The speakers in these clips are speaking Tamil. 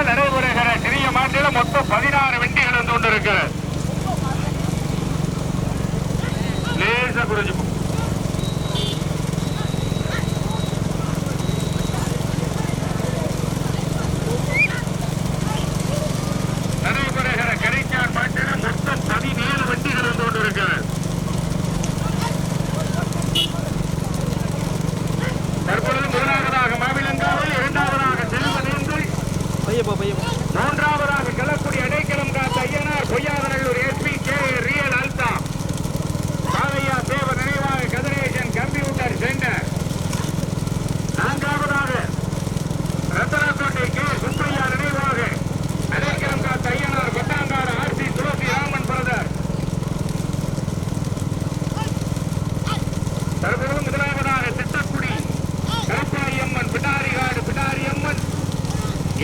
நடைபெறுகிற சிறிய மாட்டில மொத்தம் 16 வண்டிகள் வந்து கொண்டிருக்கிறது. லேசா குறிச்சு நடைபெறுகிற கரைக்கான் மாட்டில மொத்தம் 17 வண்டிகள் வந்து கொண்டிருக்கிறது. தற்பொழுது முதலாவதாக மாவிலங்காவில், இரண்டாவதாக செல்வனேந்தல், மூன்றாவதாக கிளக்குடி அடைக்கலம் காத்த ஐயனார், பொய்யாதநல்லூர் எஸ்பி கே ரியல் அல்தா, பாலையா தேவ நினைவாக கதிரேசன் கம்ப்யூட்டர் சென்டர், நான்காவதாக ரத்தனக்கோட்டை கே சுப்பையா நினைவாக அடைக்கலம் காத்த ஐயனார், கொட்டாங்காடு ஆர்சி துளசி ராமன் பிரதர். தற்பொழுது முதலாவதாக திட்டக்குடி கருப்பாயம்மன் பிடாரிகாடு பிடாரியம்மன்,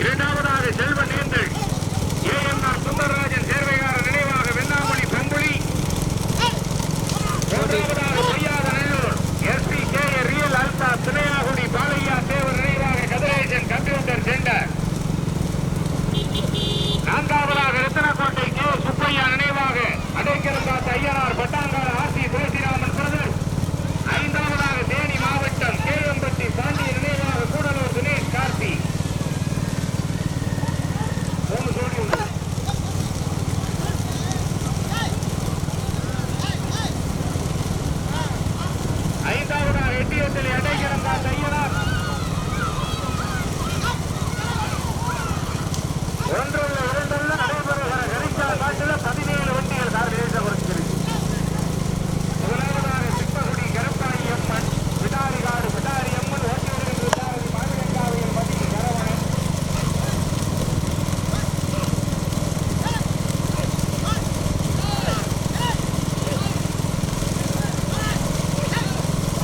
இரண்டாவதாக செல்வனேந்தல் ஏஎம்ஆர் சுந்தரராஜன் சேர்வையார நினைவாக வெண்ணாமணி பொங்குழி, மூன்றாவதாக பொய்யாதநல்லூர் எஸ்பி கே ரியல் அல்தா திரையாகுடி பாலையா தேவர் நினைவாக கதிரேசன் கம்ப்யூட்டர் சென்டர், நான்காவதாக ரத்தனக்கோட்டை கே சுப்பையா நினைவாக அடைக்கலம் காத்த ஐயனார், பட்டாங்காடு ஆர்சி துளசிராமன் பிரதர், ஐந்தாவதாக தேனி மாவட்டம் கேஎம்பட்டி பாண்டிய நினைவாக கூடலூர் தினேஷ் கார்த்தி. ஐந்தாவதாக எட்டியத்தில் அடைக்கலம் காத்த ஐயனார், ஒன்றுள்ள இரண்டுள்ள நடைபெறுகிற கரிச்சால் காட்டில் 17 வண்டிகள் கார்கேச குறிச்சிருக்கு. முதலாவதாக சிப்பகுடி கருப்பாயி அம்மன் பிடாரிகாடு பிடாரி அம்மன், ஓட்டி வருகின்ற சாரதி மாவிலங்காவையில் மதி கரவணன்,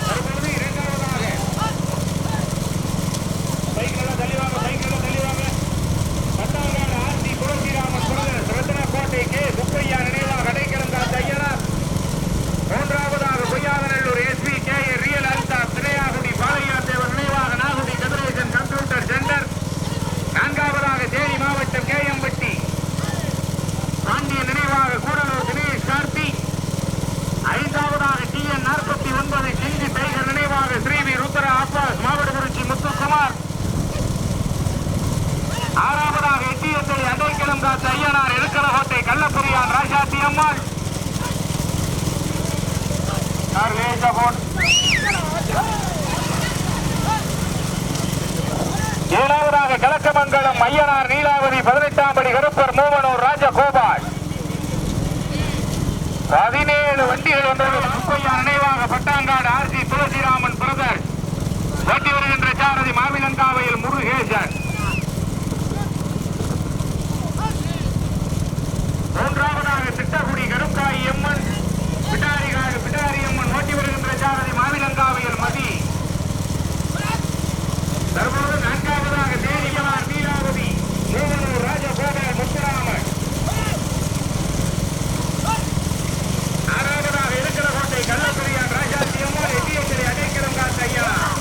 தற்பொழுது இரண்டாவதாக சைக்கிள் தெளிவாக Pattangadu RC Thulasiraman brother, Rathanakottai K Subbaiya நினைவாக அடைக்கலம் காத்த ஐயனார், மூன்றாவதாக பொய்யாதநல்லூர் எஸ்பி கே ரியல் அல்தா திரையாகுடி பாலையா தேவர் நினைவாக நாகுடி கதிரேசன் கம்ப்யூட்டர் சென்டர், நான்காவதாக தேனி மாவட்டம் கேஎம்பட்டி பாண்டிய நினைவாக கூடலூர் தினேஷ் கார்த்தி, ஐந்தாவதாக டிஎன் 49 கிங்கி டைகர் நினைவாக ஸ்ரீவி ருத்ரா அப்பாஸ் மாவட்டகுறிச்சி முத்துக்குமார், ஆறாவதாக எட்டியத்தடி அடைக்கலம் காத்த ஐயனார், இருக்கலகோட்டை கள்ளப்புரியான் ராஜாத்தி அம்மாள், ஏழாவதாக கலக்கமங்கலம் ஐயனார் நீலாவதி 18ஆம் படி கருப்பர் மூவனூர் ராஜகோபால், 17 வண்டிகள் வந்தது. சுப்பையா நினைவாக பட்டாங்காடு ஆர்சி துளசிராமன் பிரதர், ஓட்டி வருகின்ற சாரதி மாவிலங்காவையில் முருகேசன், மூன்றாவதாக திட்டக்குடி கருப்பாயி அம்மன் பிடாரிகாடு பிடாரியம்மன், ஓட்டி வருகின்ற சாரதி மாவிலங்காவையில் மதி, தற்போது நான்காவதாக தேனியமார் நீலாவதி மூவனூர் ராஜகோபால் முத்துராமன், ஆறாவதாக இருக்கலகோட்டை கள்ளப்புரியான் ராஜாத்தி அம்மாள், எட்டியத்திலே அடைக்கலம் காத்த ஐயனார்,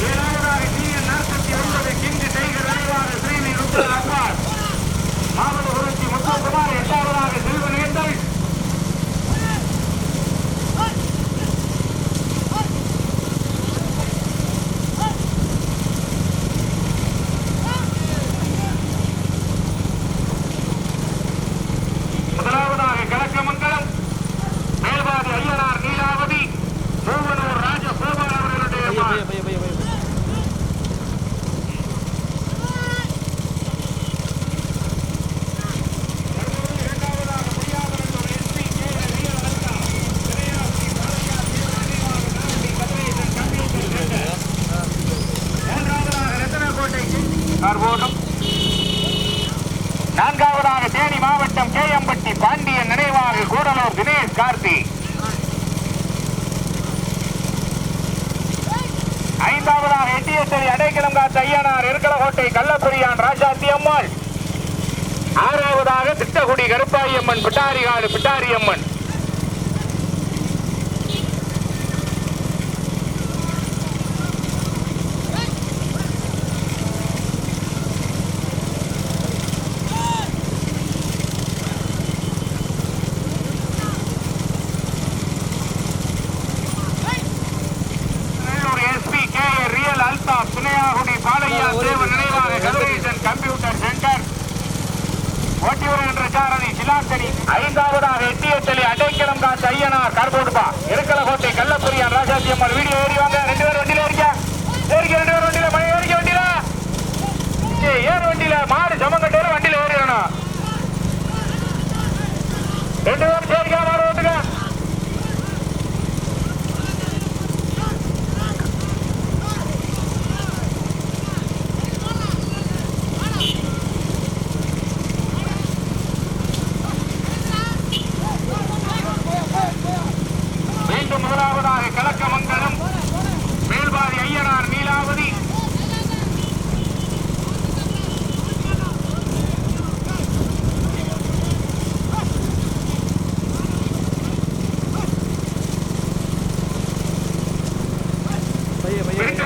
ஏழாவதாக டிஎன் 49 கிங்கு டைகர் நினைவாக ஸ்ரீவி ருத்ரா அப்பாஸ் மாவட்டகுறிச்சி முத்துக்குமார், எட்டாவதாக செல்வனேந்தல், முதலாவதாக கலக்கமங்கலம் மேல்பாதி ஐயனார் நீலாவதி மூவனூர் ராஜகோபால் அவர்களுடைய நான்காவதாக தேனி மாவட்டம் கேஎம்பட்டி பாண்டியன் நினைவாக கூடலூர் தினேஷ் கார்த்தி, ஐந்தாவதாக எட்டியத்தடி அடைக்கலம் காத்த ஐயனார், இருக்கலகோட்டை கள்ளப்புரியான் ராஜாத்தி அம்மாள், ஆறாவதாக திட்டக்குடி கருப்பாயம்மன் பிட்டாரிகாடு பிட்டாரியம்மன், ஐந்தாவதாக எட்டியத்தலி அடைக்கலம் காத்த ஐயனார் கார்போடுப்பா இருக்கலகோட்டை கள்ளப்புரியான் ராஜாஜி அம்மாள் வீடியோ ஏறிவாங்க. 2 பேர் வண்டியில ஏறிக்க 2 பேர் வண்டியில மணி ஏறிக்க வண்டியில ஏறு வண்டியில மாடு சமங்கட்டையில வண்டியில ஏறிடணும். 2 பேரும் சரிக்கா மாடு ஓட்டுங்க. மீண்டும் முதலாவதாக கலக்கமங்கலம் மேல்பாதி ஐயனார் நீலாவதி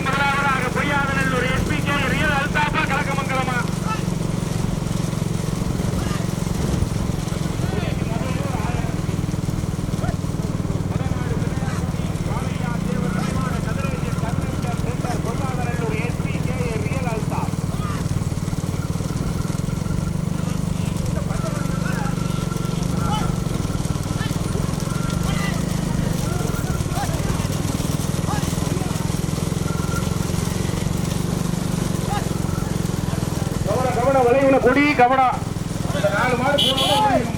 முதலாவதாக பொய்யாதநல்லூர் எஸ்பிகே ரியல் அல்தாபா கலக்கமங்கலமா வளைவுல கொடி கவனம். 4 மாடு முன்னாடி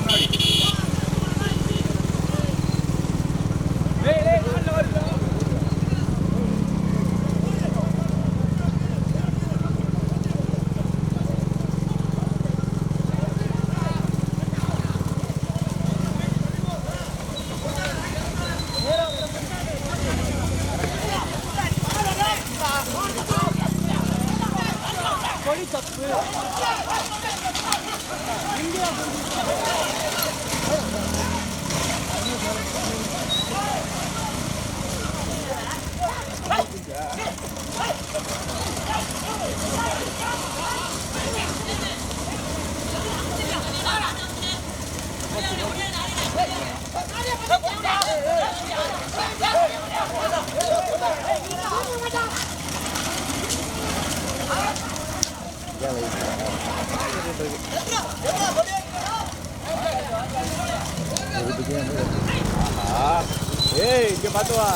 இங்க பாத்துவா.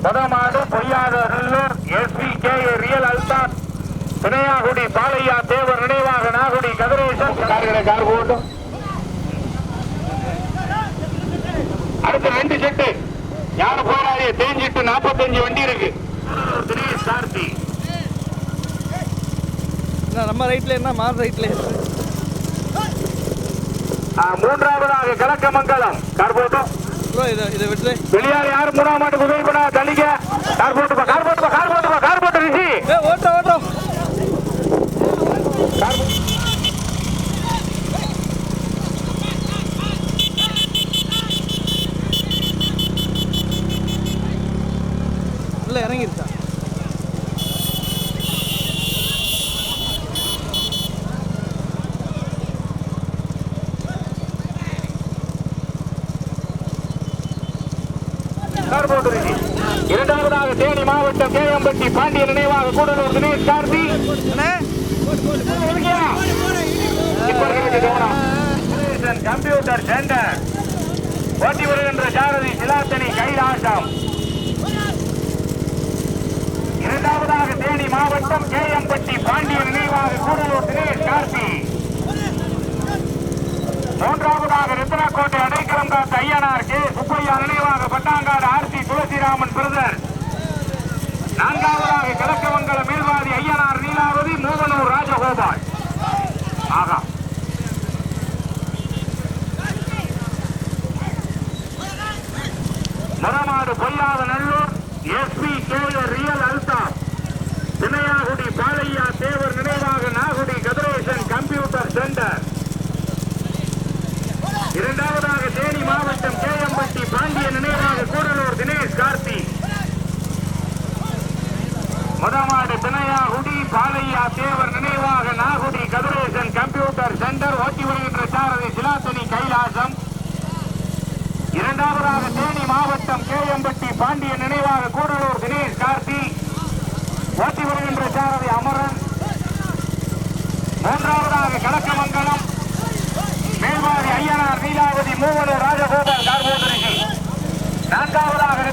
முதமாடு பொய்யாதநல்லூர் எஸ்பிகே ரியல் அல்தாப் தினையாகுடி பாலையா தேவர் நினைவாக நாகுடி கதிரேசன் கார் போட்டும். அடுத்த 2 செட்டு யாரும் போராடிய தேஞ்சிட்டு 45 வண்டி இருக்கு. நம்ம ரைட்ல என்ன மாறு ரைட்ல. மூன்றாவதாக கலக்கமங்கலம் கார் போட்டும். வெளியார் யாரு 3ஆம் மாட்டுக்கு உதவி பண்ணா தள்ளிக்க. கார் போட்டு ரிஷி ஓட்டம் உள்ள இறங்கிருச்சா. இரண்டாவதாக தேனி மாவட்டம் கேஎம்பட்டி பாண்டிய நினைவாக கூடலூர் தினேஷ் கார்த்தி கம்ப்யூட்டர் சென்டர் ஓட்டி வருகின்ற சாரதி சிலாத்தனி கைலாசம் இரண்டாவதாக தேனி மாவட்டம் கேஎம்பட்டி பாண்டியன் நினைவாக கூடலூர் தினேஷ் கார்த்தி. மூன்றாவதாக ரத்தினக்கோட்டை அடைக்கலம் காத்த ஐயனார் கே சுப்பையா நினைவாக பட்டாங்காடு ஆர்சி துளசிராமன் பிரதர். நான்காவதாக கிழக்கமங்கல மேல்வாதி ஐயனார் நீலாவதி மூவனூர் ராஜகோபால். ஆகா மரமாடு பொய்யாத நல்லூர் எஸ்பி கேஎர் ரியல் அல்தாப் தினையாகுடி பாலையா தேவர் நினைவாக நாகுடி கதிரேசன் கம்ப்யூட்டர் சென்டர். இரண்டாவதாக தேனி மாவட்டம் கேஎம்பட்டி பாண்டியன் நினைவாக கூடலூர் தினேஷ் கார்த்தி. மொதமாடு தினையாகுடி பாலையா தேவர் நினைவாக நாகுடி கதிரேசன் கம்ப்யூட்டர் சென்டர். ஓட்டி வருகின்ற சாரதி சிலாத்தனி கைலாசம். இரண்டாவதாக தேனி மாவட்டம் கேஎம்பட்டி பாண்டியன் நினைவாக கூடலூர் தினேஷ் கார்த்தி. ஓட்டி வருகின்ற சாரதி அமரன். மூன்றாவதாக கலக்கமங்கலம் மேல்வாதி ஐயனார் நீலாவதி மூவனூர் ராஜகோபால் கார்போதரிசி. நான்காவதாக